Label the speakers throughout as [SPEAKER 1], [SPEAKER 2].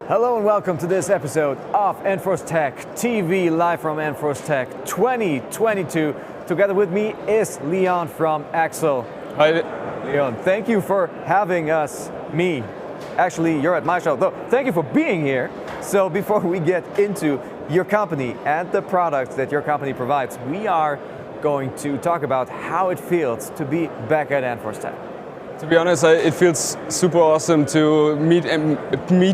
[SPEAKER 1] Hello and welcome to this episode of Enforce Tac TV, live from Enforce Tac 2022. Together with me is Leon from AXSOL.
[SPEAKER 2] Hi.
[SPEAKER 1] Leon, thank you for having us, Actually, you're at my show, though. Thank you for being here. So before we get into your company and the products that your company provides, we are going to talk about how it feels to be back at Enforce Tac.
[SPEAKER 2] To be honest, it feels super awesome to meet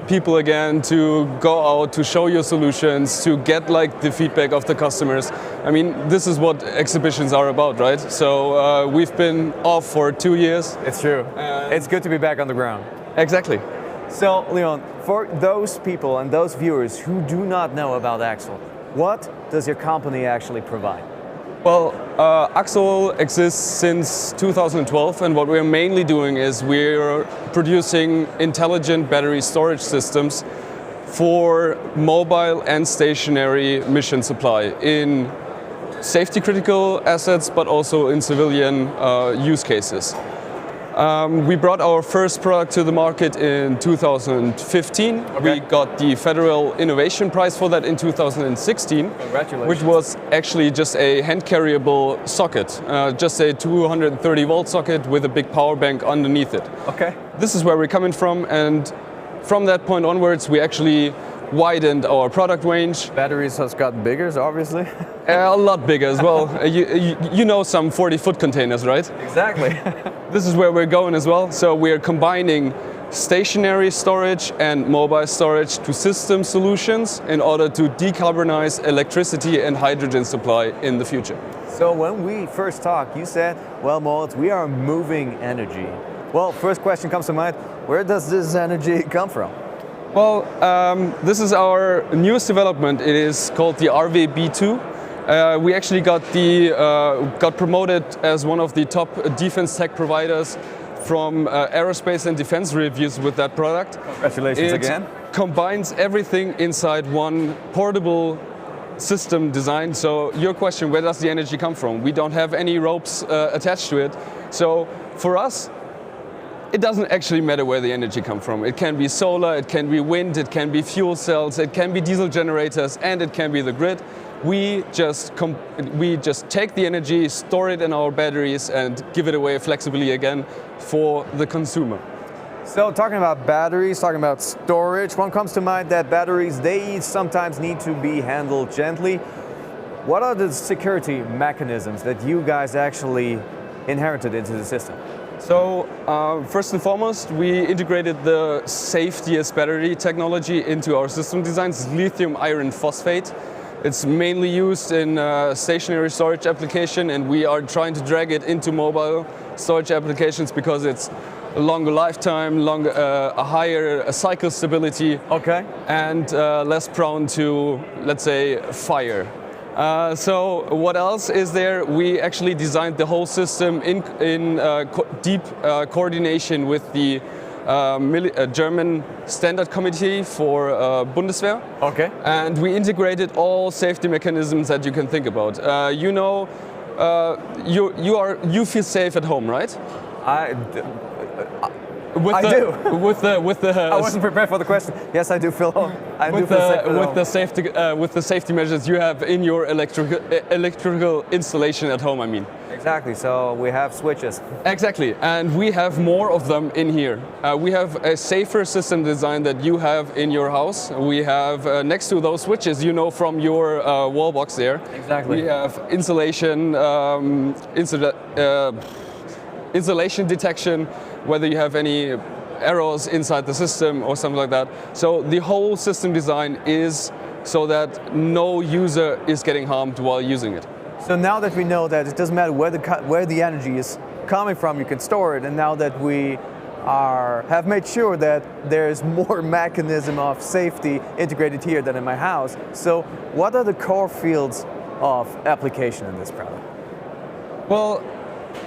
[SPEAKER 2] people again, to go out, to show your solutions, to get the feedback of the customers. I mean, this is what exhibitions are about, right? So we've been off for 2 years.
[SPEAKER 1] It's true. It's good to be back on the ground.
[SPEAKER 2] Exactly.
[SPEAKER 1] So, Leon, for those people and those viewers who do not know about AXSOL, what does your company actually provide?
[SPEAKER 2] Well, AXSOL exists since 2012, and what we're mainly doing is we're producing intelligent battery storage systems for mobile and stationary mission supply in safety critical assets, but also in civilian use cases. We brought our first product to the market in 2015.
[SPEAKER 1] Okay.
[SPEAKER 2] We got the Federal Innovation Prize for that in 2016.
[SPEAKER 1] Congratulations.
[SPEAKER 2] Which was actually just a hand-carryable socket, just a 230 volt socket with a big power bank underneath it.
[SPEAKER 1] Okay.
[SPEAKER 2] This is where we're coming from, and from that point onwards we actually widened our product range.
[SPEAKER 1] Batteries has gotten bigger, obviously.
[SPEAKER 2] A lot bigger as well. You know, some 40-foot containers, right?
[SPEAKER 1] Exactly.
[SPEAKER 2] This is where we're going as well. So we're combining stationary storage and mobile storage to system solutions in order to decarbonize electricity and hydrogen supply in the future.
[SPEAKER 1] So when we first talked, you said, well, Moritz, we are moving energy. Well, first question comes to mind, where does this energy come from?
[SPEAKER 2] Well, this is our newest development. It is called the RVB2. We actually got promoted as one of the top defense tech providers from aerospace and defense reviews with that product.
[SPEAKER 1] Congratulations again.
[SPEAKER 2] It combines everything inside one portable system design. So your question, where does the energy come from? We don't have any ropes attached to it. So for us, it doesn't actually matter where the energy comes from. It can be solar, it can be wind, it can be fuel cells, it can be diesel generators, and it can be the grid. We just take the energy, store it in our batteries, and give it away flexibly again for the consumer.
[SPEAKER 1] So talking about batteries, talking about storage, one comes to mind that batteries, they sometimes need to be handled gently. What are the security mechanisms that you guys actually inherited into the system?
[SPEAKER 2] So first and foremost, we integrated the safetiest battery technology into our system designs, lithium iron phosphate. It's mainly used in stationary storage application, and we are trying to drag it into mobile storage applications because it's a longer lifetime, a higher cycle stability,
[SPEAKER 1] okay, and
[SPEAKER 2] less prone to, let's say, fire. So what else is there? We actually designed the whole system in deep coordination with the German Standard Committee for Bundeswehr.
[SPEAKER 1] Okay.
[SPEAKER 2] And we integrated all safety mechanisms that you can think about. You feel safe at home, right?
[SPEAKER 1] I do. I wasn't prepared for the question. Yes, I do feel home.
[SPEAKER 2] With the safety measures you have in your electrical installation at home, I mean.
[SPEAKER 1] Exactly. So we have switches.
[SPEAKER 2] Exactly, and we have more of them in here. We have a safer system design that you have in your house. We have next to those switches, you know, from your wall box there.
[SPEAKER 1] Exactly.
[SPEAKER 2] We have insulation, insulation detection, whether you have any errors inside the system or something like that. So the whole system design is so that no user is getting harmed while using it.
[SPEAKER 1] So now that we know that it doesn't matter where the energy is coming from, you can store it, and now that we have made sure that there's more mechanism of safety integrated here than in my house. So what are the core fields of application in this product?
[SPEAKER 2] Well,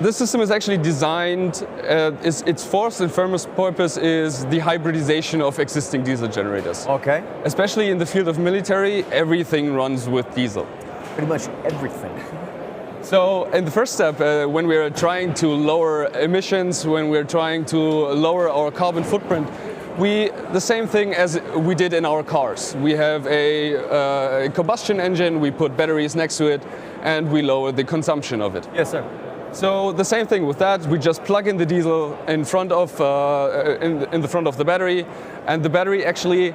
[SPEAKER 2] this system is actually designed, its first and foremost purpose is the hybridization of existing diesel generators.
[SPEAKER 1] Okay.
[SPEAKER 2] Especially in the field of military, everything runs with diesel.
[SPEAKER 1] Pretty much everything.
[SPEAKER 2] So in the first step, when we're trying to lower emissions, when we're trying to lower our carbon footprint, The same thing as we did in our cars. We have a combustion engine, we put batteries next to it, and we lower the consumption of it.
[SPEAKER 1] Yes, sir.
[SPEAKER 2] So the same thing with that. We just plug in the diesel in front of in the front of the battery, and the battery actually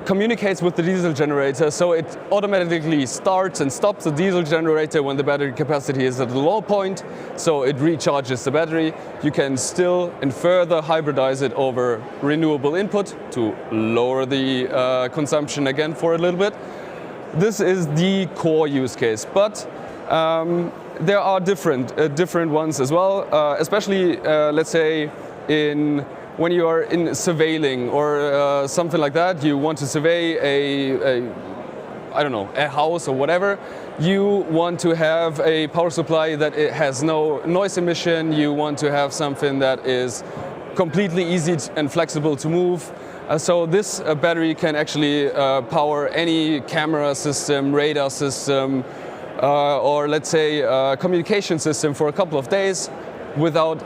[SPEAKER 2] communicates with the diesel generator, so it automatically starts and stops the diesel generator when the battery capacity is at a low point, so it recharges the battery. You can still and further hybridize it over renewable input to lower the consumption again for a little bit. This is the core use case, but there are different ones as well, especially let's say when you are in surveilling or something like that, you want to survey a house or whatever. You want to have a power supply that it has no noise emission. You want to have something that is completely easy and flexible to move. So this battery can actually power any camera system, radar system, or let's say communication system for a couple of days without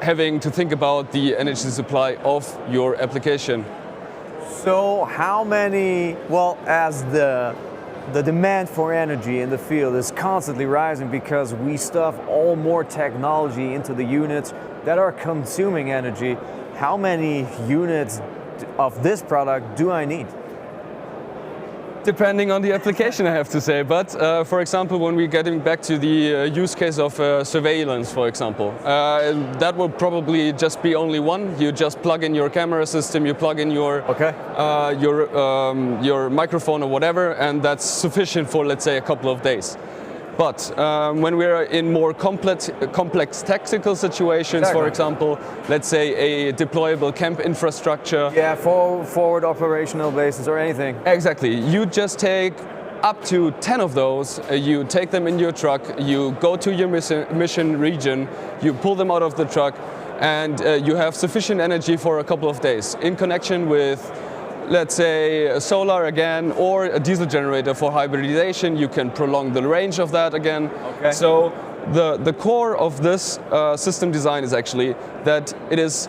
[SPEAKER 2] having to think about the energy supply of your application.
[SPEAKER 1] So how many, well, as the demand for energy in the field is constantly rising because we stuff all more technology into the units that are consuming energy, how many units of this product do I need?
[SPEAKER 2] Depending on the application, I have to say. But for example, when we're getting back to the use case of surveillance, for example, that will probably just be only one. You just plug in your camera system, you plug in your microphone or whatever, and that's sufficient for, let's say, a couple of days. But when we're in more complex tactical situations, for example, let's say a deployable camp infrastructure.
[SPEAKER 1] Yeah, forward operational bases or anything.
[SPEAKER 2] Exactly. You just take up to 10 of those, you take them in your truck, you go to your mission region, you pull them out of the truck, and you have sufficient energy for a couple of days in connection with, let's say, solar again, or a diesel generator for hybridization. You can prolong the range of that again.
[SPEAKER 1] Okay.
[SPEAKER 2] So the core of this system design is actually that it is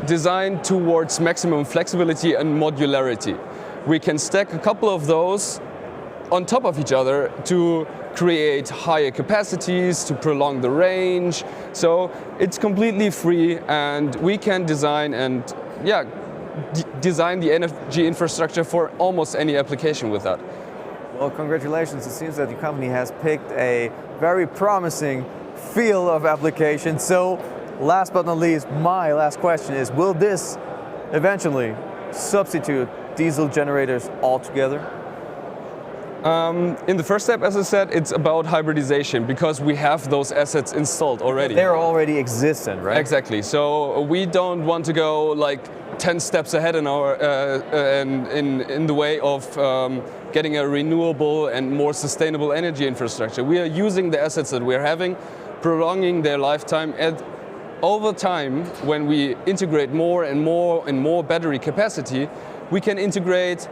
[SPEAKER 2] designed towards maximum flexibility and modularity. We can stack a couple of those on top of each other to create higher capacities, to prolong the range. So it's completely free, and we can design and design the energy infrastructure for almost any application with that.
[SPEAKER 1] Well, congratulations. It seems that your company has picked a very promising field of application. So last but not least, my last question is, will this eventually substitute diesel generators altogether?
[SPEAKER 2] In the first step, as I said, it's about hybridization because we have those assets installed already.
[SPEAKER 1] They're already existent, right?
[SPEAKER 2] Exactly. So we don't want to go like 10 steps ahead in our in the way of getting a renewable and more sustainable energy infrastructure. We are using the assets that we're having, prolonging their lifetime, and over time, when we integrate more and more battery capacity, we can integrate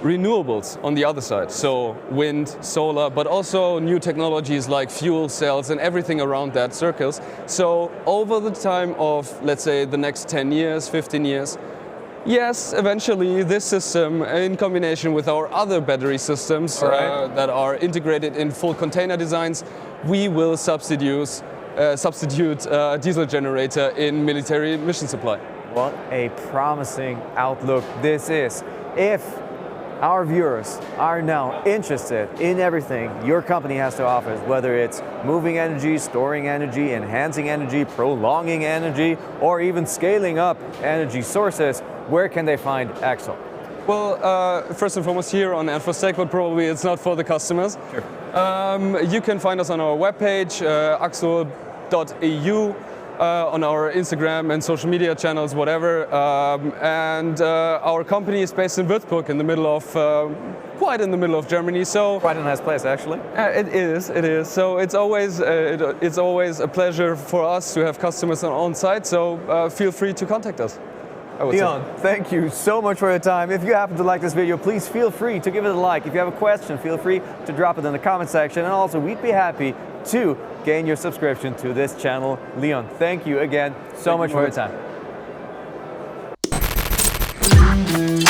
[SPEAKER 2] renewables on the other side, so wind, solar, but also new technologies like fuel cells and everything around that circles. So over the time of, let's say, the next 10 years, 15 years, yes, eventually this system, in combination with our other battery systems that are integrated in full container designs, we will substitute diesel generator in military mission supply.
[SPEAKER 1] What a promising outlook this is. If our viewers are now interested in everything your company has to offer, whether it's moving energy, storing energy, enhancing energy, prolonging energy, or even scaling up energy sources, where can they find AXSOL?
[SPEAKER 2] Well, first and foremost here on Enforce Tac, but probably it's not for the customers.
[SPEAKER 1] Sure.
[SPEAKER 2] You can find us on our webpage, AXSOL.eu, on our Instagram and social media channels, whatever. And our company is based in Würzburg, in the middle of, quite in the middle of Germany. So
[SPEAKER 1] quite a nice place, actually.
[SPEAKER 2] It is. So it's always a pleasure for us to have customers on site. So feel free to contact us.
[SPEAKER 1] Leon, thank you so much for your time. If you happen to like this video, please feel free to give it a like. If you have a question, feel free to drop it in the comment section. And also, we'd be happy to gain your subscription to this channel. Leon, thank you again so much for your time. you.